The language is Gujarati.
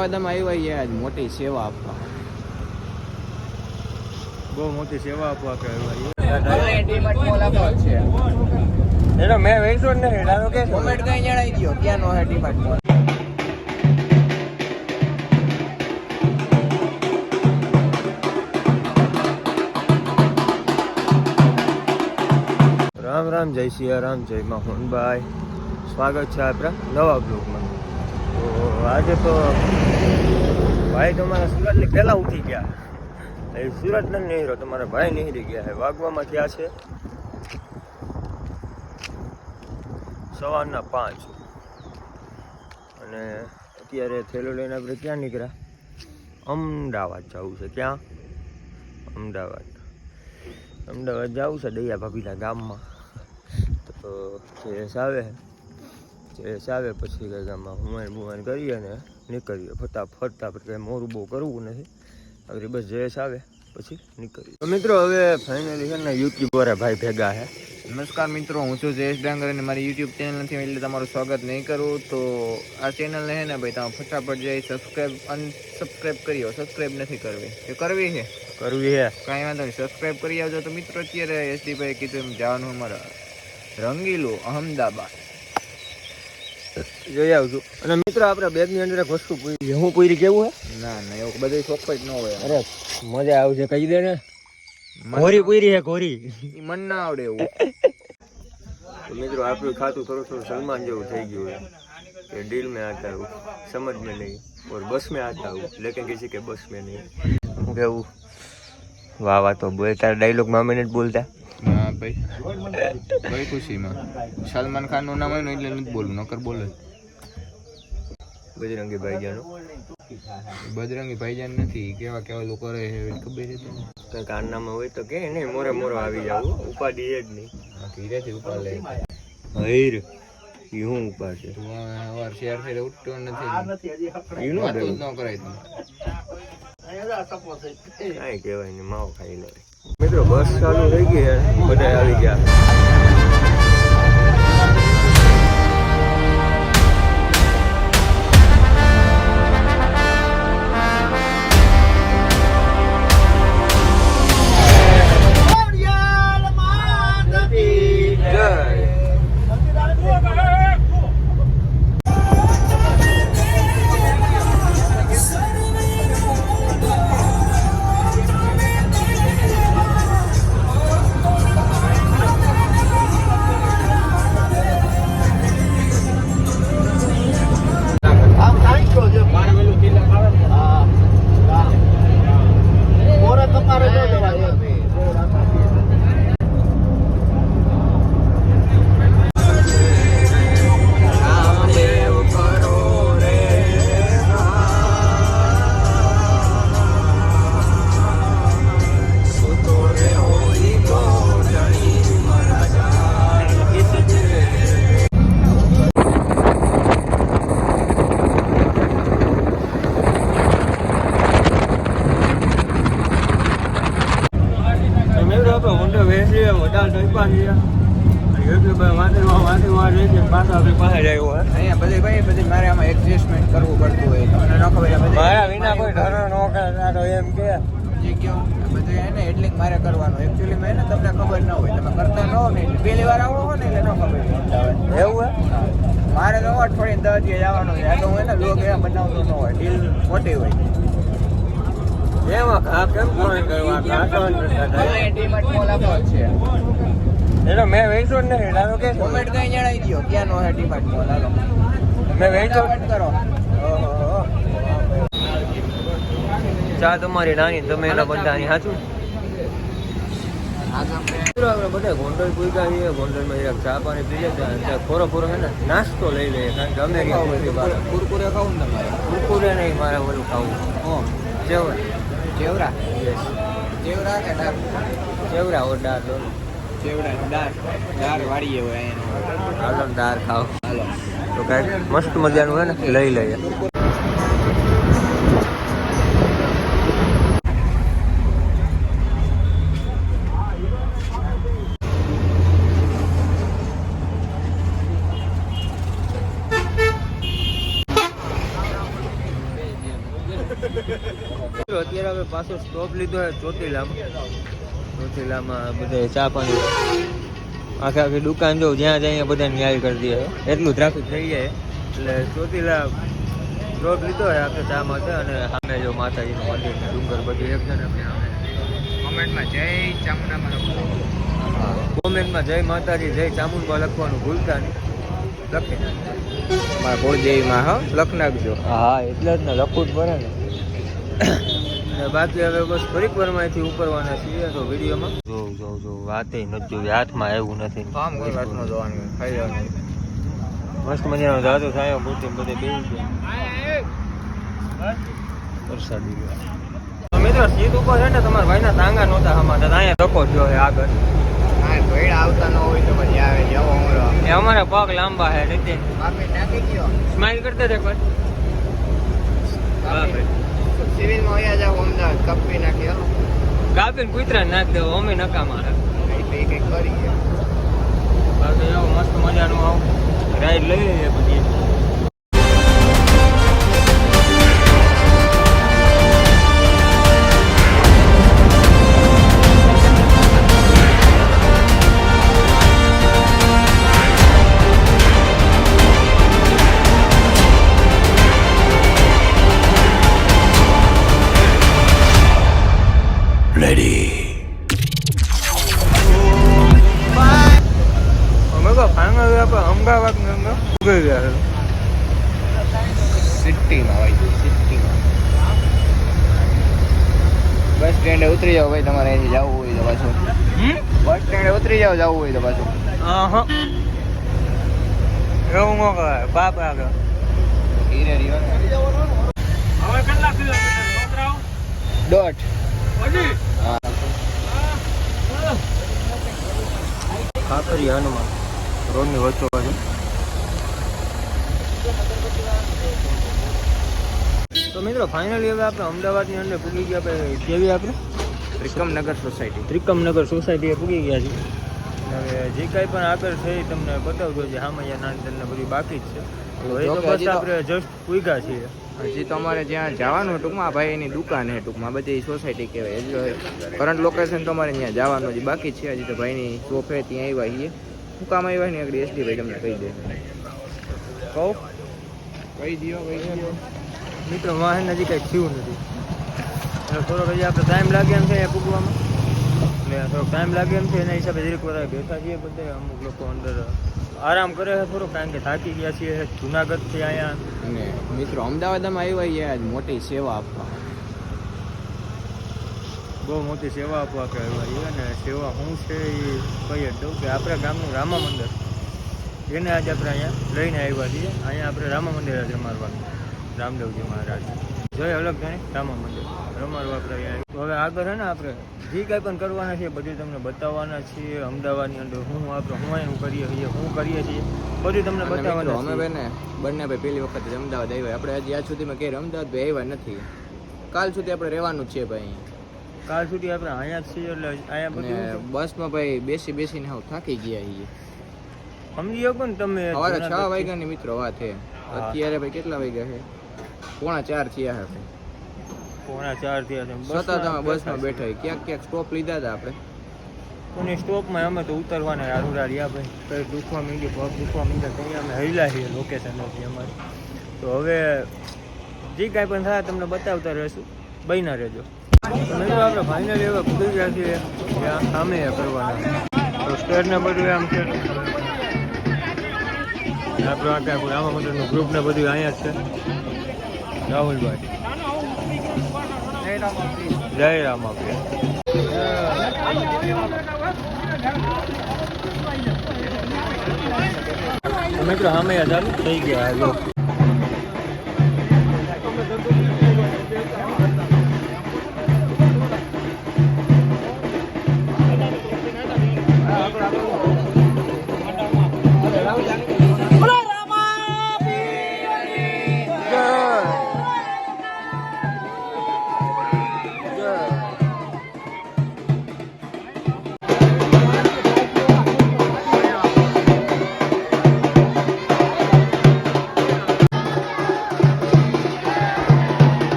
અમદાવાદમાં આવ્યા આજ મોટી સેવા આપવા, બહુ મોટી સેવા આપવા કે આવ્યા. મેં વેચો જ નહીં કે કોમેન્ટ કઈ જણાવી દો ક્યાં નો હે ડીમાર્ટ મોલ. રામ રામ, જય સિયારામ, જય મોહનભાઈ. સ્વાગત છે આપણા નવા બ્લોગમાં. તો આજે તો ભાઈ તમારા સુરતની પહેલાં ઉઠી ગયા. એ સુરત નથી નીકળ્યો, તમારા ભાઈ નીકળી ગયા છે. વાગવામાં થયા છે 5:15 અને અત્યારે થેલો લઈને આપણે ક્યાં નીકળ્યા? અમદાવાદ જવું છે. ક્યાં? અમદાવાદ જવું છે, દયા ભાભીના ગામમાં. તો જેસ આવે પછી કંઈક આમાં હુમાન કરીએ ને નીકળીએ ફટાફટ. આપણે કંઈ મોરું બહુ કરવું નથી, આપણે બસ જેસ આવે પછી નીકળીએ. તો મિત્રો હવે ફાઇનલી છે ને યુટ્યુબર ભાઈ ભેગા છે. નમસ્કાર મિત્રો, હું છું જયેશ ડાંગર અને મારી યુટ્યુબ ચેનલ નથી એટલે તમારું સ્વાગત નહીં કરું. તો આ ચેનલને છે ને ભાઈ તમે ફટાફટ જઈ સબસ્ક્રાઈબ અનસબસ્ક્રાઈબ કરી આવો. સબસ્ક્રાઈબ નથી કરવી, એ કરવી છે કાંઈ વાંધો નહીં, સબસ્ક્રાઈબ કરી આવજો. તો મિત્રો અત્યારે એસડી ભાઈ કીધું એમ જવાનું અમારા રંગીલું અમદાવાદ જોઈ આવજો. અને મિત્રો આપણે બેગની અંદર એક વસ્તુ પૂરી, હું પૂરી કેવું હે? ના એવું બધું ચોખ્ખો જ ન હોય. અરે મજા આવશે, કહી દે ને. ઘોરી પૂરી હે, ઘોરી મન ના આવડે એવું. મિત્રો આપણું ખાતું થોડું સલમાન જેવું થઈ ગયું है कि दिल में आता हूँ समझ में नहीं और बस में आता हूँ लेकिन किसी के बस में नहीं. હું કેવું? વાહ વાહ. તો બોલ તારા ડાયલોગમાં અમે નથી બોલતા. હા ભાઈ ખુશીમાં સલમાન ખાન નું નામ હોય ને એટલે નથી બોલું, નકર બોલે. બજરંગી ભાઈજાન બજરંગી ભાઈજાન નથી, કેવા લોકો રહે ખબર હતી ને. કંઈ કારનામાં હોય તો કે નહીં, મોરે આવી જાવું, ઉપાધિ એ જ નહીં. ધીરેથી ઉપર લે હૈર એ હું ઉપાડ છે. વાર શેર ફેરે ઉઠતો નથી, એનું વાતો જ ન કરાય તું. કાંઈ કહેવાય નહીં, માવો ખાઈ લે. મિત્રો બસ ચાલુ થઈ ગઈ, બધા આવી ગયા. મારે આમાં એડજસ્ટમેન્ટ કરવું પડતું હોય, તમને ન ખબર મારા વિના કોઈ ઘરો ન કરે એમ કે બધું એને એટલે મારે કરવાનું. એકચ્યુઅલી મેં તમને ખબર ન હોય, તમે કરતા ન હો ને, પહેલી વાર આવો હો ને એટલે ન ખબર એવું હે. મારે તો અઠવાડિયે 10 દિવસ જવાનું છે. આ તો હું એને લોક એવા બનાવતો ન હોય, ડીલ મોટી હોય. એમાં આ કેમ કોઈ કરવા ડીમાર્ટ મોલ આપો છે. એનો મેં વેચો જ નહીં. ડાલો કે કોમેન્ટ કઈ જણાવી દો ક્યાં નો હે ડીમાર્ટ મોલ. હાલો મેં વેચો કરો. ચા તમારી નાની, તમે એના બધાની સાચું. આપણે બધા ગોંડલ પૂજા છીએ, ગોંડલમાં એક ચા પાણી પી જતા, થોડો હે ને નાસ્તો લઈ લઈએ. કારણ કે અમે કુરકુરે ખાવું ને તમારે? કુરકુરે નહીં, મારે ઓલું ખાવું. ચેવરા કે દાળ? ચેવરા ઓ દાળ લો. દાળ વાળીએ હોય હાલો દાળ ખાવ. હાલો તો કાંઈક મસ્ત મજાનું હોય ને લઈ લઈએ. પાછો સ્ટોપ લીધો છે ચોટીલામાં બધે ચા પાણી આખી દુકાન જો જ્યાં જાય બધા ન્યાય કરી દે એટલું ટ્રાફિક થઈ જાય એટલે ચોટીલા સ્ટોપ લીધો છે આપણે ચા માટે અને સામે જો માતાજીનું મંદિર ને ડુંગર બધું એક જણ કોમેન્ટમાં જય ચામુંડામાં લખો. કોમેન્ટમાં જય માતાજી જય ચામુંડા લખવાનું ભૂલતા નહીં લખી નાખજો. મારા કુળદેવીમાં હો લખ નાખજો. હા એટલે જ ને લખવું જ પડે ને બાકી હવે બસ ફરીક વારમાંથી ઉપરવાના છીએ તો વિડીયોમાં જો વાતે નથી જોવી હાથમાં આવ્યું નથી કામ કોઈ વાત ન જોવાનું ખાઈ જવાનું. મસ્ત મજાનો દાદો થાય પોતે બધે બેસી ગયા વરસાદી ગયા મિત્રો સીટ ઉપર છે ને તમારા ભાઈના તાંગા નહોતા હમાતા અહીંયા ધક્કો થયો છે આગળ હા ભેડ આવતા ન હોય તો પછી આવે જવો હમરો. એ અમારા પગ લાંબા છે નીતિન બાપી નાખી ગયો. સ્માઈલ કરતા રહે કોઈ સિવિલમાં વયા જાવ અમદાવાદ કપી નાખી હલો. કાપીને કૂતરા નાખ દેવો અમે નકામા છે કંઈક કરી બાકી એવું મસ્ત મજાનું આવું રાઈડ લઈ લઈએ પછી અમદાવાદ ઉગી ગયા સિટીમાં હોય સિટીમાં. બસ સ્ટેન્ડે ઉતરી જાવ ભાઈ તમારે અહીંથી જવું હોય તો પાછું. બસ સ્ટેન્ડે ઉતરી જાવ જવું હોય તો પાછું. એવું ન કરાય બાપ આગળ ધીરે રહ્યો ને. દોઢ. હા ખાખરી હનુમાન રોડની વચ્ચો બાજુ તો મિત્રો ફાઇનલી હવે આપણે અમદાવાદની અંદર પૂગી ગયા આપણે કેવી આપણે ત્રિકમનગર સોસાયટી. ત્રિકમનગર સોસાયટીએ પૂગી ગયા છીએ હવે જે કાંઈ પણ આગળ છે એ તમને બતાવજો જે હામૈયા નાનદલને બધું બાકી જ છે તો એ તો બસ આપણે જસ્ટ પૂગ્યા છીએ હજી તો અમારે જ્યાં જવાનું ટૂંકમાં ભાઈ એની દુકાન છે ટૂંકમાં બધી સોસાયટી કહેવાય. કરંટ લોકેશન તો અમારે ત્યાં જવાનું હજી બાકી છે. હજી તો ભાઈની શોપ છે ત્યાં આવ્યા છીએ. શું કામ આવ્યા ને આગળ એસડી ભાઈ તમને કહી દે. કહું કહી દો મિત્રો વાહન હજી કંઈ થયું નથી એટલે થોડોક હજી આપણે ટાઈમ લાગે એમ છે અહીંયા પૂગવામાં એટલે થોડોક ટાઈમ લાગે એમ છે એના હિસાબે જરીક બધા બેઠા છીએ બધા અમુક લોકો અંદર આરામ કરે છે થોડુંક કારણ કે થાકી ગયા છીએ જુનાગઢથી અહીંયા. અને મિત્રો અમદાવાદમાં આવ્યા છીએ આજ મોટી સેવા આપવા. બહુ મોટી સેવા આપવા કે આવ્યા છીએ અને સેવા શું છે એ કહી જ દઉં કે આપણા ગામનું રામા મંદિર એને આજે આપણે અહીંયા લઈને આવ્યા છીએ. અહીંયા આપણે રામા મંદિર આજે રમાડવાનું રામદેવજી મહારાજ જોઈ અલગ જાણે રામા મંદિર રમાડવા આપણે અહીંયા. તો હવે આગળ છે ને આપણે જે કાંઈ પણ કરવાના છીએ બધું તમને બતાવવાના છીએ. અમદાવાદની અંદર હું કરીએ છીએ શું કરીએ છીએ બધું તમને બતાવવાના અમે બંને ભાઈ પહેલી વખત અમદાવાદ આવ્યા. આપણે હજી આજ સુધીમાં ક્યાંય અમદાવાદ ભાઈ આવ્યા નથી. કાલ સુધી આપણે રહેવાનું જ છે ભાઈ. કાલ સુધી આપણે અહીંયા જ છીએ એટલે અહીંયા બધું બસમાં ભાઈ બેસીને હાવ થાકી ગયા છીએ. સમજી શકો ને તમે સવારે 6 વાગ્યાની મિત્રો વાત છે. અત્યારે ભાઈ કેટલા વાગ્યા છે? 3:45 થયા છે. 3:45 થયા છે. છતાં તમે બસમાં બેઠા ક્યાંક સ્ટોપ લીધા હતા આપણે. કોની સ્ટોપમાં અમે તો ઉતરવાના આરુડા રહ્યા ભાઈ કઈ દુખવા માંડી પગ દુખવા માંડ્યા ત્યાં અમે હૈલા છીએ લોકેશન નથી અમારી. તો હવે જે કાંઈ પણ થાય તમને બતાવતા રહેશું બન્યા રહેજો. મિત્રો આપણે ફાઇનલી હવે પૂરી ગયા છીએ ત્યાં સામે કરવાના તો સ્ટેજને બધું આમ છે આપણું આખા રામા મંદિરનું ગ્રુપ ને બધું અહીંયા જ છે. રાહુલભાઈ જય રામાપ્રિય. મિત્રો સામે ચાલુ થઈ ગયા